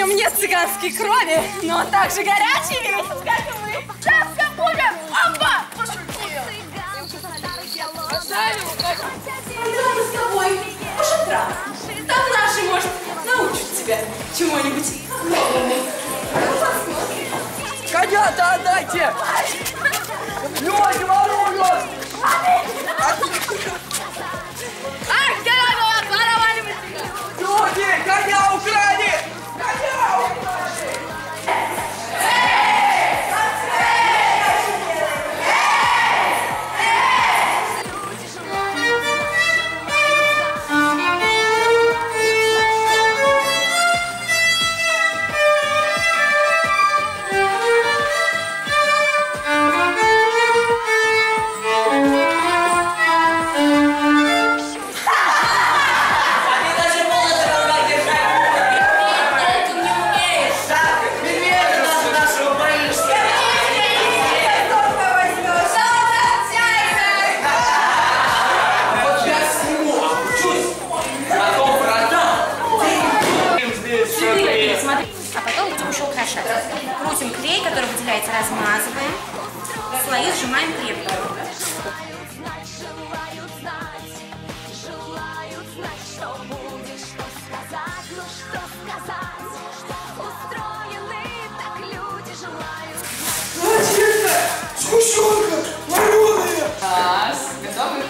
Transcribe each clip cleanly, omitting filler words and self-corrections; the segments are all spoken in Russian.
нем нет цыганской крови, но он так же горячий и весит, как и мы. Сейчас все будем! Опа! Пошутил! Мы с тобой. Пошутра. Там наши, может, научат тебя чему-нибудь новому. Коня-то отдайте! Люди воруют! Ах, дорогой, проваливайся! Люди, коня украли! Коня украли! А потом будем еще украшать. Крутим клей, который выделяется, размазываем. Слои сжимаем крепко. Сгущенка! Вареная! Раз, готовы?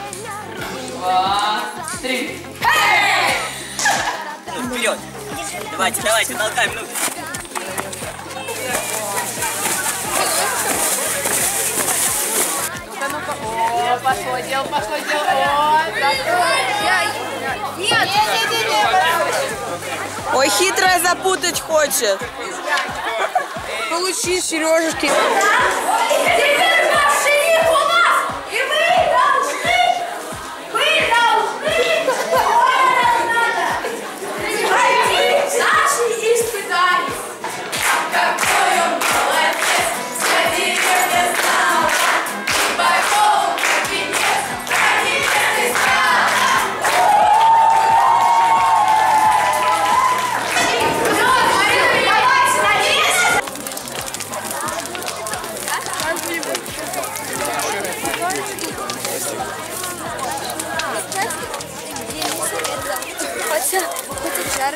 2, 3. Ну, вперед! Давайте, толкаем, ну. Ну-ка. О, пошло дело. О, нет. Ой, хитрая запутать хочет. Получи, Сережечки. Хотя жар